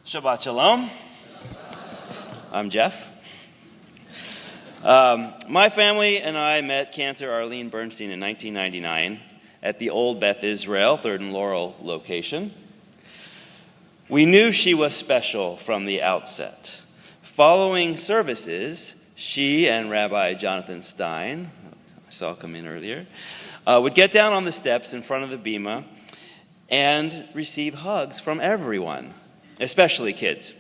Shabbat Shalom. I'm Jeff. My family and I met Cantor Arlene Bernstein in 1999 at the old Beth Israel 3rd and Laurel location. We knew she was special from the outset. Following services, she and Rabbi Jonathan Stein, I saw come in earlier, would get down on the steps in front of the bima and receive hugs from everyone, especially kids.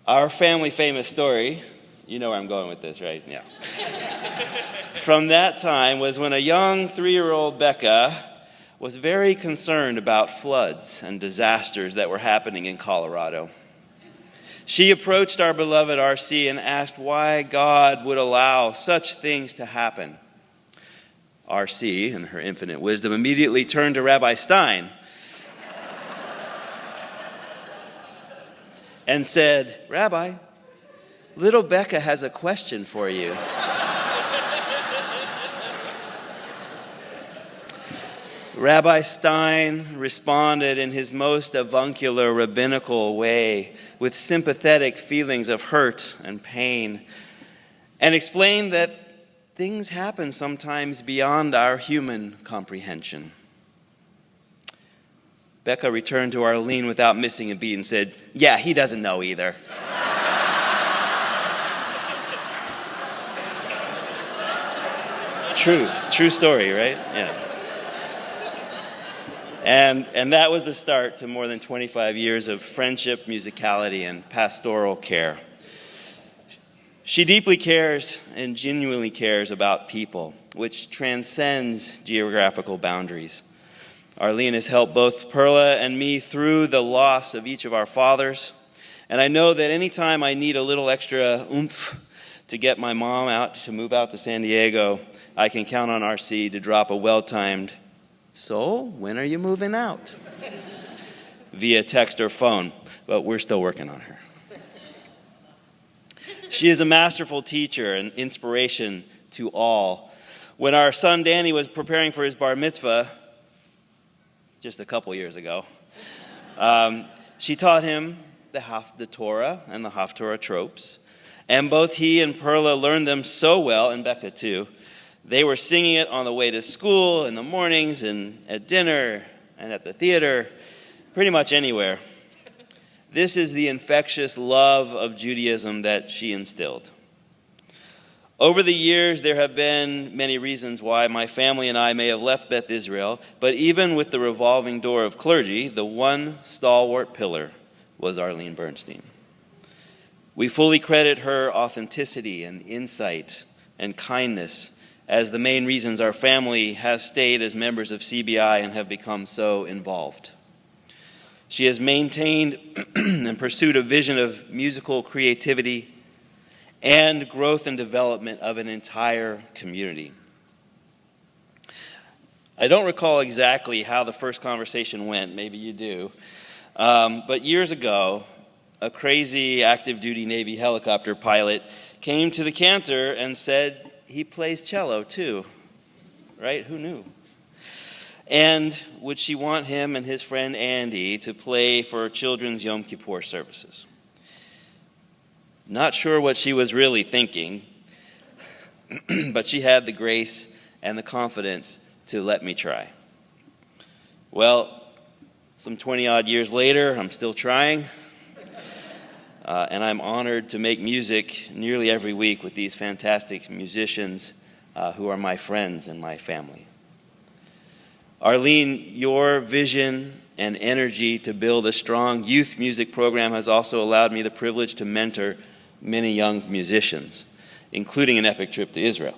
Our family famous story, you know where I'm going with this, right? Yeah. From that time was when a young 3-year-old Becca was very concerned about floods and disasters that were happening in Colorado. She approached our beloved RC and asked why God would allow such things to happen. RC, in her infinite wisdom, immediately turned to Rabbi Stein and said, "Rabbi, little Becca has a question for you." Rabbi Stein responded in his most avuncular rabbinical way with sympathetic feelings of hurt and pain and explained that things happen sometimes beyond our human comprehension. Becca returned to Arlene without missing a beat and said, "Yeah, he doesn't know either." True story, right? Yeah. And that was the start to more than 25 years of friendship, musicality, and pastoral care. She deeply cares and genuinely cares about people, which transcends geographical boundaries. Arlene has helped both Perla and me through the loss of each of our fathers, and I know that anytime I need a little extra oomph to get my mom out to move out to San Diego, I can count on RC to drop a well-timed, "So, when are you moving out?" via text or phone, but we're still working on her. She is a masterful teacher and inspiration to all. When our son Danny was preparing for his bar mitzvah, just a couple years ago, she taught him the Torah and the Haftorah tropes, and both he and Perla learned them so well, and Becca too. They were singing it on the way to school, in the mornings, and at dinner, and at the theater, pretty much anywhere. This is the infectious love of Judaism that she instilled. Over the years, there have been many reasons why my family and I may have left Beth Israel, but even with the revolving door of clergy, the one stalwart pillar was Arlene Bernstein. We fully credit her authenticity and insight and kindness as the main reasons our family has stayed as members of CBI and have become so involved. She has maintained and pursued a vision of musical creativity and growth and development of an entire community. I don't recall exactly how the first conversation went, maybe you do, but years ago, a crazy active duty Navy helicopter pilot came to the Cantor and said he plays cello too, right? Who knew? And would she want him and his friend Andy to play for children's Yom Kippur services? Not sure what she was really thinking, but she had the grace and the confidence to let me try. Well, some 20-odd years later, I'm still trying, and I'm honored to make music nearly every week with these fantastic musicians who are my friends and my family. Arlene, your vision and energy to build a strong youth music program has also allowed me the privilege to mentor many young musicians, including an epic trip to Israel.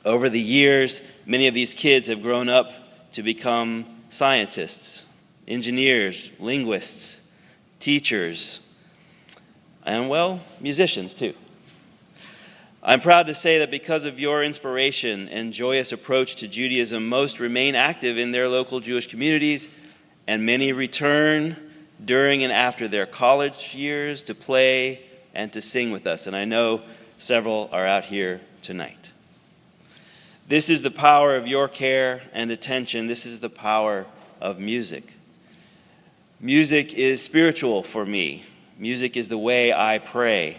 Over the years, many of these kids have grown up to become scientists, engineers, linguists, teachers, and, well, musicians too. I'm proud to say that because of your inspiration and joyous approach to Judaism, most remain active in their local Jewish communities, and many return during and after their college years to play and to sing with us. And I know several are out here tonight. This is the power of your care and attention. This is the power of music. Music is spiritual for me. Music is the way I pray.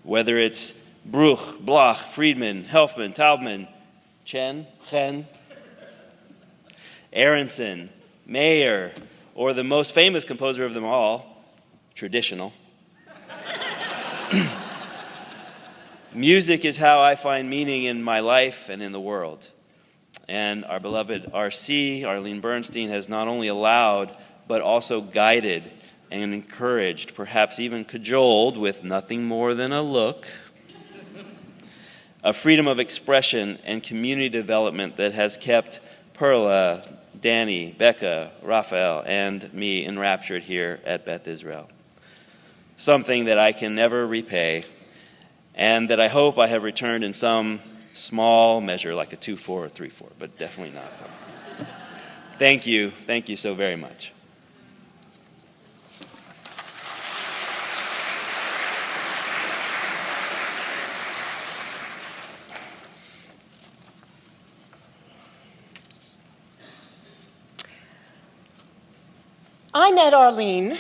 Whether it's Bruch, Bloch, Friedman, Helfman, Taubman, Chen, Aronson, Mayer, or the most famous composer of them all, traditional. Music is how I find meaning in my life and in the world. And our beloved RC, Arlene Bernstein, has not only allowed, but also guided and encouraged, perhaps even cajoled with nothing more than a look, a freedom of expression and community development that has kept Perla, Danny, Becca, Raphael, and me enraptured here at Beth Israel. Something that I can never repay, and that I hope I have returned in some small measure, like a 2-4 or 3-4, but definitely not 4. Thank you so very much. I met Arlene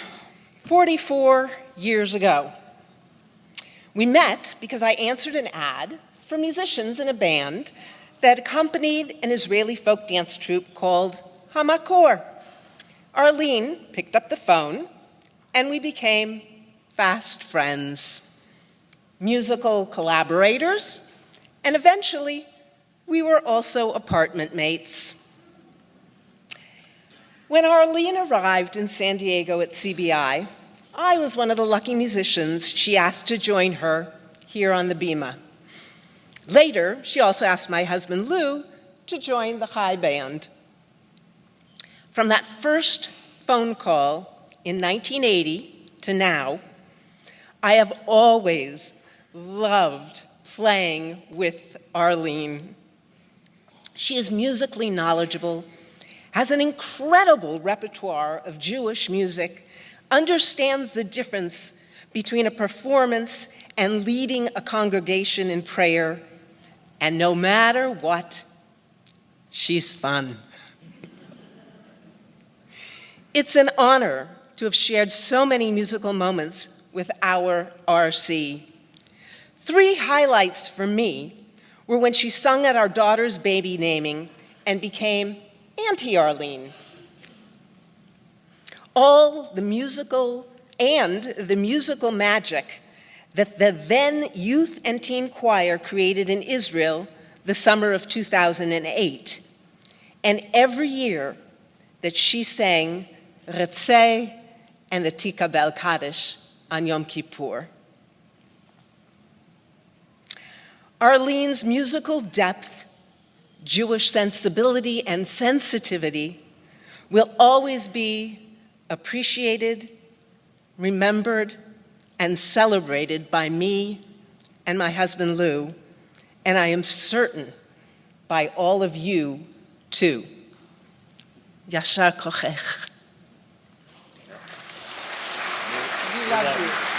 44 years ago. We met because I answered an ad for musicians in a band that accompanied an Israeli folk dance troupe called Hamakor. Arlene picked up the phone, and we became fast friends, musical collaborators, and eventually we were also apartment mates. When Arlene arrived in San Diego at CBI, I was one of the lucky musicians she asked to join her here on the Bima. Later, she also asked my husband Lou to join the Chai Band. From that first phone call in 1980 to now, I have always loved playing with Arlene. She is musically knowledgeable, has an incredible repertoire of Jewish music, understands the difference between a performance and leading a congregation in prayer, and no matter what, she's fun. It's an honor to have shared so many musical moments with our RC. 3 highlights for me were when she sung at our daughter's baby naming and became Auntie Arlene. All the musical magic that the then youth and teen choir created in Israel the summer of 2008. And every year that she sang Retzeh and the Tikabel Kaddish on Yom Kippur. Arlene's musical depth, Jewish sensibility, and sensitivity will always be appreciated, remembered, and celebrated by me and my husband Lou, and I am certain by all of you too. Yashar kochech. We love you.